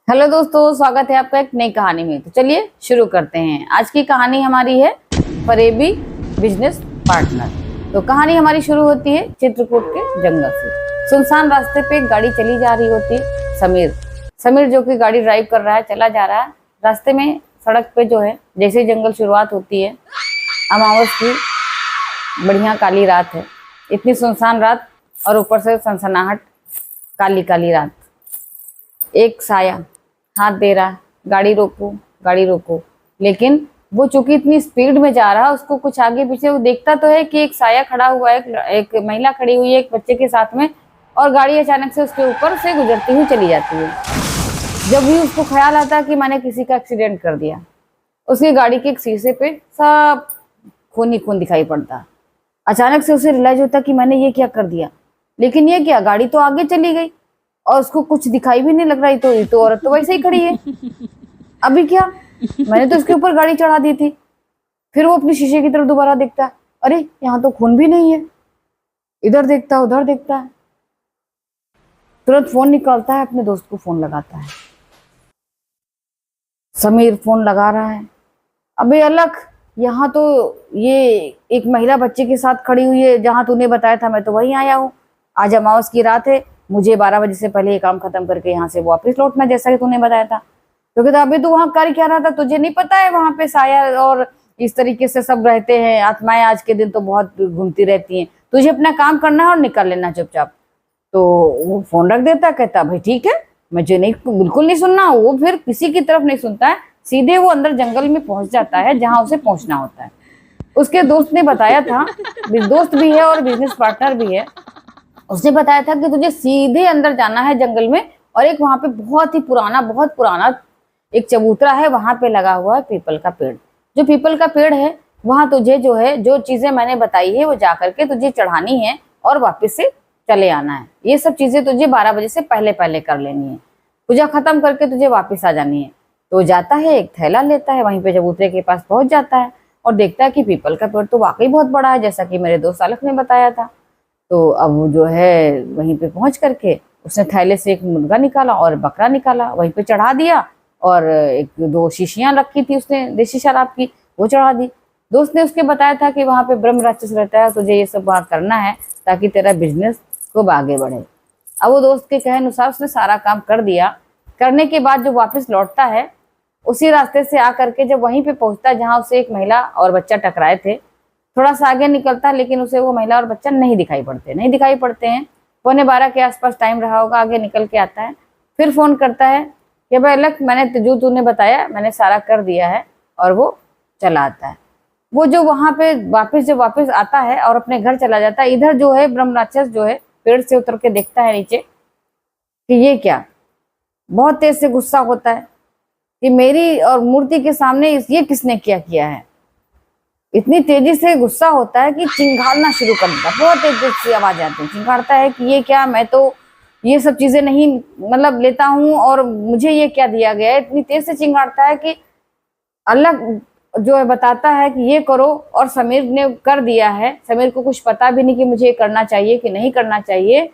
Hello दोस्तों, स्वागत है आपका एक नई कहानी में। तो चलिए शुरू करते हैं। आज की कहानी हमारी है फरेबी बिजनेस पार्टनर। तो कहानी हमारी शुरू होती है चित्रकूट के जंगल से। सुनसान रास्ते पे एक गाड़ी चली जा रही होती है। समीर जो कि गाड़ी ड्राइव कर रहा है, चला जा रहा है। रास्ते में सड़क पे जो है, जैसे जंगल शुरुआत होती है, अमावस की बढ़िया काली रात है। इतनी सुनसान रात और ऊपर से सनसनाहट, काली काली रात। एक साया हाथ दे रहा है, गाड़ी रोको गाड़ी रोको। लेकिन वो चूंकि इतनी स्पीड में जा रहा है, उसको कुछ आगे पीछे वो देखता तो है कि एक साया खड़ा हुआ है, एक महिला खड़ी हुई है एक बच्चे के साथ में, और गाड़ी अचानक से उसके ऊपर से गुजरती हुई चली जाती है। जब भी उसको ख्याल आता है कि मैंने किसी का एक्सीडेंट कर दिया, उसकी गाड़ी के एक शीशे पे सब खून ही खून दिखाई पड़ता। अचानक से उसे रियलाइज होता कि मैंने ये क्या कर दिया। लेकिन ये क्या, गाड़ी तो आगे चली गई और उसको कुछ दिखाई भी नहीं लग रहा। तो औरत तो वैसे ही खड़ी है। अभी क्या, मैंने तो उसके ऊपर गाड़ी चढ़ा दी थी। फिर वो अपनी शीशे की तरफ दोबारा देखता है, अरे यहाँ तो खून भी नहीं है। इधर देखता है, उधर देखता है। तुरंत फोन निकालता है, अपने दोस्त को फोन लगाता है। समीर फोन लगा रहा है। अबे अलख, यहाँ तो ये एक महिला बच्चे के साथ खड़ी हुई है, जहाँ तूने बताया था मैं तो वहीं आया हूँ। आज अमावस की रात है, मुझे 12 बजे से पहले ये काम खत्म करके यहाँ से वापस लौटना, जैसा कि तूने बताया था। तो कहता अभी तू वहां कर क्या रहा था, तुझे नहीं पता है वहां पे साया और इस तरीके से सब रहते हैं, आत्माएं आज के दिन तो बहुत घूमती रहती हैं, तुझे अपना काम करना है और निकल लेना चुपचाप। तो वो फोन रख देता, कहता भाई ठीक है, मुझे नहीं, बिल्कुल नहीं सुनना। वो फिर किसी की तरफ नहीं सुनता है, सीधे वो अंदर जंगल में पहुंच जाता है जहां उसे पहुंचना होता है। उसके दोस्त ने बताया था, दोस्त भी है और बिजनेस पार्टनर भी है, उसने बताया था कि तुझे सीधे अंदर जाना है जंगल में, और एक वहां पे बहुत पुराना एक चबूतरा है, वहां पे लगा हुआ है पीपल का पेड़। जो पीपल का पेड़ है, वहां तुझे जो है, जो चीजें मैंने बताई है वो जाकर के तुझे चढ़ानी है और वापस से चले आना है। ये सब चीजें तुझे 12 बजे से पहले पहले कर लेनी है। पूजा खत्म करके तुझे वापस आ जानी है। तो जाता है, एक थैला लेता है, वहीं पे चबूतरे के पास पहुंच जाता है और देखता है कि पीपल का पेड़ तो वाकई बहुत बड़ा है, जैसा कि मेरे दोस्त सालक ने बताया था। तो अब वो जो है वहीं पे पहुंच करके उसने थैले से एक मुर्गा निकाला और बकरा निकाला, वहीं पे चढ़ा दिया, और एक दो शीशियां रखी थी उसने देसी शराब की, वो चढ़ा दी। दोस्त ने उसके बताया था कि वहां पे ब्रह्म राक्षस रहता है, तुझे ये सब वहां करना है ताकि तेरा बिजनेस खूब आगे बढ़े। अब वो दोस्त के कहे अनुसार उसने सारा काम कर दिया। करने के बाद जो वापस लौटता है, उसी रास्ते से आकर के जब वहीं पे पहुंचता है जहां उसे एक महिला और बच्चा टकराए थे, थोड़ा सा आगे निकलता है, लेकिन उसे वो महिला और बच्चा नहीं दिखाई पड़ते हैं। 11:15 के आसपास टाइम रहा होगा, आगे निकल के आता है। फिर फोन करता है कि भाई अलग, मैंने जो तूने बताया मैंने सारा कर दिया है, और वो चला आता है। वो जो वहां पे वापस आता है और अपने घर चला जाता है, इधर जो है ब्रह्म राक्षस जो है पेड़ से उतर के देखता है नीचे कि ये क्या, बहुत तेज से गुस्सा होता है कि मेरी और मूर्ति के सामने ये किसने क्या किया है। इतनी तेजी से गुस्सा होता है कि चिंघाड़ना शुरू कर देता, बहुत तेज से आवाज आती है, चिंघाड़ता है कि ये क्या, मैं तो ये सब चीजें नहीं मतलब लेता हूँ, और मुझे ये क्या दिया गया है। इतनी तेज से चिंघाड़ता है कि अलग जो है बताता है कि ये करो, और समीर ने कर दिया है। समीर को कुछ पता भी नहीं कि मुझे ये करना चाहिए कि नहीं करना चाहिए।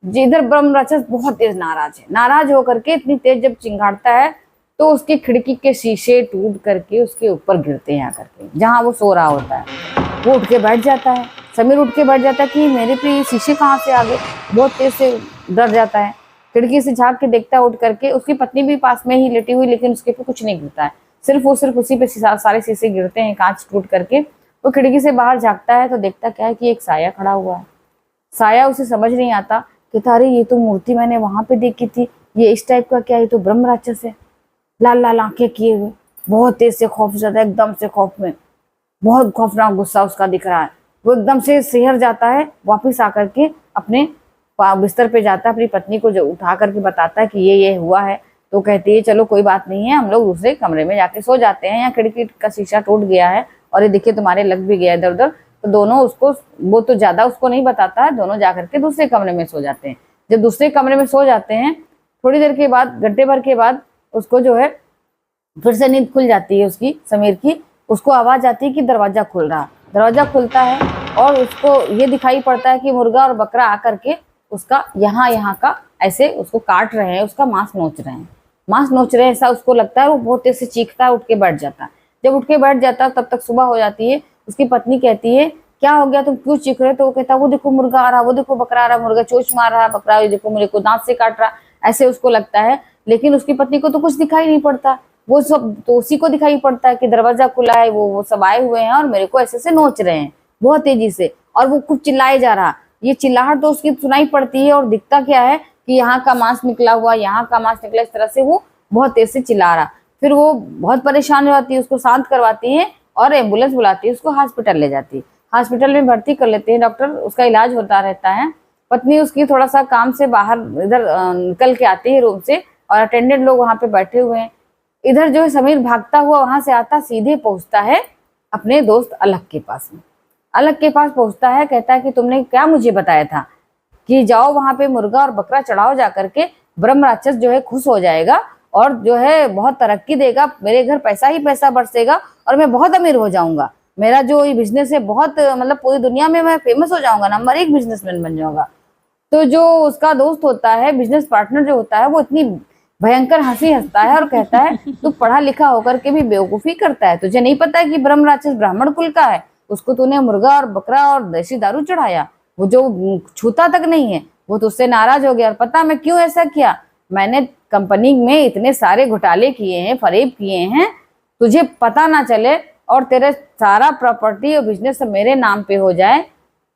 जिधर ब्रह्म राक्षस बहुत तेज नाराज होकर के इतनी तेज जब चिंघाड़ता है, तो उसकी खिड़की के शीशे टूट करके उसके ऊपर गिरते हैं आकर के, जहां वो सो रहा होता है। वो उठ के बैठ जाता है, समीर उठ के बैठ जाता है कि मेरे पे शीशे कहाँ से आ गए। बहुत तेज से डर जाता है, खिड़की से झांक के देखता है उठ करके, उसकी पत्नी भी पास में ही लेटी हुई, लेकिन उसके पे कुछ नहीं गिरता है, सिर्फ उसी पे सारे शीशे गिरते हैं, कांच टूट करके। वो खिड़की से बाहर झांकता है तो देखता क्या है कि एक साया खड़ा हुआ है। साया उसे समझ नहीं आता, कहता अरे ये तो मूर्ति मैंने वहां पे देखी थी, ये इस टाइप का क्या, ये तो ब्रह्म राक्षस है, लाल लाल आंखें किए हुए, बहुत तेज से खौफ जाता है, एकदम से खौफ में, बहुत खौफनाक गुस्सा उसका दिख रहा है। वो एकदम से सिहर जाता है, वापिस आकर के अपने बिस्तर पे जाता है, अपनी पत्नी को जो उठा करके बताता है कि ये हुआ है। तो कहती है चलो कोई बात नहीं है, हम लोग दूसरे कमरे में जाके सो जाते हैं, यहाँ खिड़की का शीशा टूट गया है और ये देखिए तुम्हारे लग भी गया इधर उधर। तो दोनों उसको, वो तो ज्यादा उसको नहीं बताता है, दोनों जाकर के दूसरे कमरे में सो जाते हैं। जब दूसरे कमरे में सो जाते हैं, थोड़ी देर के बाद, घंटे भर के बाद, उसको जो है फिर से नींद खुल जाती है उसकी, समीर की। उसको आवाज आती है कि दरवाजा खुल रहा। दरवाजा खुलता है और उसको ये दिखाई पड़ता है कि मुर्गा और बकरा आकर के उसका यहाँ का ऐसे उसको काट रहे हैं, उसका मांस नोच रहे हैं। मांस नोच रहे हैं ऐसा उसको लगता है। वो बहुत तेज से चीखता है, उठ के बैठ जाता है। जब उठ के बैठ जाता है तब तक सुबह हो जाती है। उसकी पत्नी कहती है क्या हो गया, तुम क्यों चीख रहे हो? तो वो कहता है वो देखो मुर्गा आ रहा, वो देखो बकरा आ रहा, मुर्गा चोंच मार रहा, बकरा ये देखो मेरे को दांत से काट रहा, ऐसे उसको लगता है। लेकिन उसकी पत्नी को तो कुछ दिखाई नहीं पड़ता, वो सब तो उसी को दिखाई पड़ता है कि दरवाजा खुला है, वो सब आए हुए हैं और मेरे को ऐसे से नोच रहे हैं बहुत तेजी से, और वो खूब चिल्लाए जा रहा। ये चिल्लाहट तो उसकी सुनाई पड़ती है और दिखता क्या है कि यहाँ का मांस निकला हुआ, यहाँ का मांस निकला, इस तरह से वो बहुत तेज से चिल्ला रहा। फिर वो बहुत परेशान हो जाती है, उसको शांत करवाती है और एम्बुलेंस बुलाती है, उसको हॉस्पिटल ले जाती है। हॉस्पिटल में भर्ती कर लेते हैं डॉक्टर, उसका इलाज होता रहता है। पत्नी उसकी थोड़ा सा काम से बाहर इधर निकल के आती है रूम से, और अटेंडेंट लोग वहां पे बैठे हुए हैं। इधर जो है समीर भागता हुआ वहां से आता, सीधे पहुंचता है अपने दोस्त अलग के पास में। अलग के पास पहुंचता है, कहता है कि तुमने क्या मुझे बताया था कि जाओ वहां पे मुर्गा और बकरा चढ़ाओ जा करके, ब्रह्म राक्षस जो है खुश हो जाएगा और जो है बहुत तरक्की देगा, मेरे घर पैसा ही पैसा बरसेगा और मैं बहुत अमीर हो जाऊंगा। मेरा जो ये बिजनेस है बहुत मतलब पूरी दुनिया में मैं फेमस हो जाऊंगा, नंबर 1 बिजनेसमैन बन जाऊंगा। तो जो उसका दोस्त होता है, बिजनेस पार्टनर जो होता है, वो इतनी भयंकर हंसी हंसता है और कहता है तू पढ़ा लिखा होकर के भी बेवकूफी करता है, तुझे नहीं पता है कि ब्रह्म राक्षस ब्राह्मण कुल का है, उसको तूने मुर्गा और बकरा और देसी दारू चढ़ाया, वो जो छूता तक नहीं है, वो तुझसे नाराज हो गया। और पता मैं क्यों ऐसा किया, मैंने कंपनी में इतने सारे घोटाले किए हैं, फरेब किए हैं, तुझे पता ना चले और तेरे सारा प्रॉपर्टी और बिजनेस मेरे नाम पे हो जाए,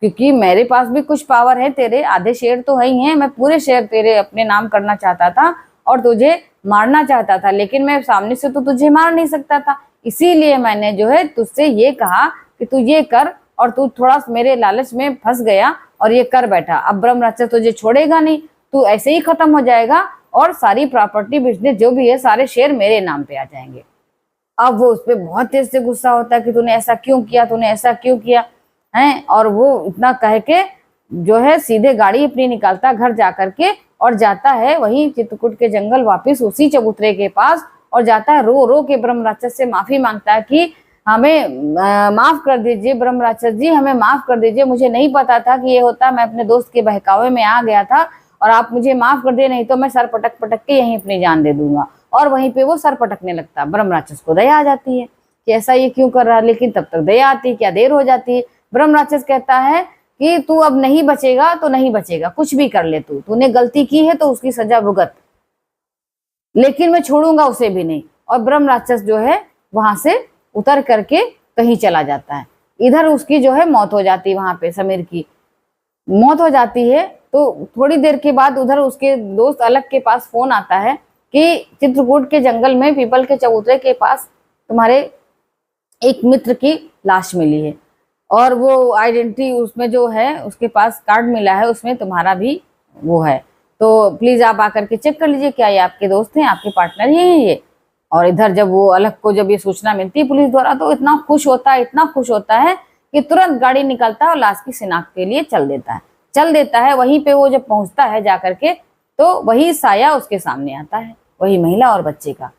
क्योंकि मेरे पास भी कुछ पावर है, तेरे आधे शेयर तो है ही हैं, मैं पूरे शेयर तेरे अपने नाम करना चाहता था और तुझे मारना चाहता था, लेकिन मैं सामने से तो तुझे मार नहीं सकता था, इसीलिए मैंने जो है तुझसे ये कहा कि तू ये कर, और तू थोड़ा मेरे लालच में फंस गया और ये कर बैठा। अब ब्रह्म राक्षस तुझे छोड़ेगा नहीं, तू ऐसे ही खत्म हो जाएगा और सारी प्रॉपर्टी बिजनेस जो भी है सारे शेयर मेरे नाम पे आ जाएंगे। अब वो उस पर बहुत तेज से गुस्सा होता है कि तूने ऐसा क्यों किया, तूने ऐसा क्यों किया है। और वो इतना कह के जो है सीधे गाड़ी अपनी निकालता घर जा करके और जाता है वही चित्रकूट के जंगल वापिस उसी चबूतरे के पास, और जाता है रो रो के ब्रह्म राक्षस से माफी मांगता है कि हमें माफ कर दीजिए ब्रह्म राक्षस जी, हमें माफ कर दीजिए, मुझे नहीं पता था कि ये होता, मैं अपने दोस्त के बहकावे में आ गया था और आप मुझे माफ कर दिए, नहीं तो मैं सर पटक पटक के यहीं अपनी जान दे दूंगा। और वहीं पे वो सर पटकने लगता। ब्रह्म राक्षस को दया आ जाती है कि ऐसा ये क्यों कर रहा है, लेकिन तब तक दया आती, क्या देर हो जाती है। ब्रह्म राक्षस कहता है कि तू अब नहीं बचेगा तो नहीं बचेगा, कुछ भी कर ले, तूने गलती की है तो उसकी सजा भुगत, लेकिन मैं छोड़ूंगा उसे भी नहीं। और ब्रह्म राक्षस जो है वहां से उतर करके कहीं चला जाता है। इधर उसकी जो है मौत हो जाती है, वहां पे समीर की मौत हो जाती है। तो थोड़ी देर के बाद उधर उसके दोस्त अलग के पास फोन आता है कि चित्रकूट के जंगल में पीपल के चबूतरे के पास तुम्हारे एक मित्र की लाश मिली है, और वो आइडेंटिटी उसमें जो है उसके पास कार्ड मिला है, उसमें तुम्हारा भी वो है, तो प्लीज आप आकर के चेक कर लीजिए क्या ये आपके दोस्त हैं, आपके पार्टनर ही हैं ये। और इधर जब वो अलग को जब ये सूचना मिलती है पुलिस द्वारा, तो इतना खुश होता है, इतना खुश होता है कि तुरंत गाड़ी निकलता है और लाश की शिनाख्त के लिए चल देता है। वहीं पे वो जब पहुंचता है जाकर के, तो वही साया उसके सामने आता है, वही महिला और बच्चे का।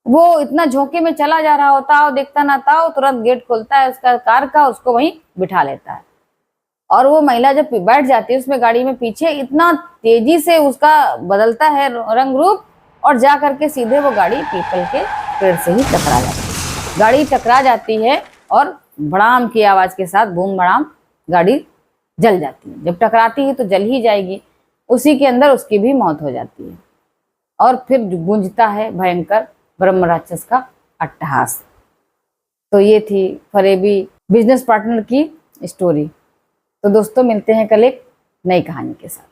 वो इतना झोंके में चला जा रहा होता है और देखता ना था, तुरंत गेट खोलता है उसका कार का, उसको वहीं बिठा लेता है। और वो महिला जब बैठ जाती है उसमें गाड़ी में पीछे, इतना तेजी से उसका बदलता है रंग रूप, और जा करके सीधे वो गाड़ी पीपल के पेड़ से ही टकरा जाती है। गाड़ी टकरा जाती है और भड़ाम की आवाज के साथ बूम भड़ाम गाड़ी जल जाती है। जब टकराती है तो जल ही जाएगी, उसी के अंदर उसकी भी मौत हो जाती है। और फिर गूंजता है भयंकर ब्रह्म राक्षस का अट्टहास। तो ये थी फरेबी बिजनेस पार्टनर की स्टोरी। तो दोस्तों मिलते हैं कल एक नई कहानी के साथ।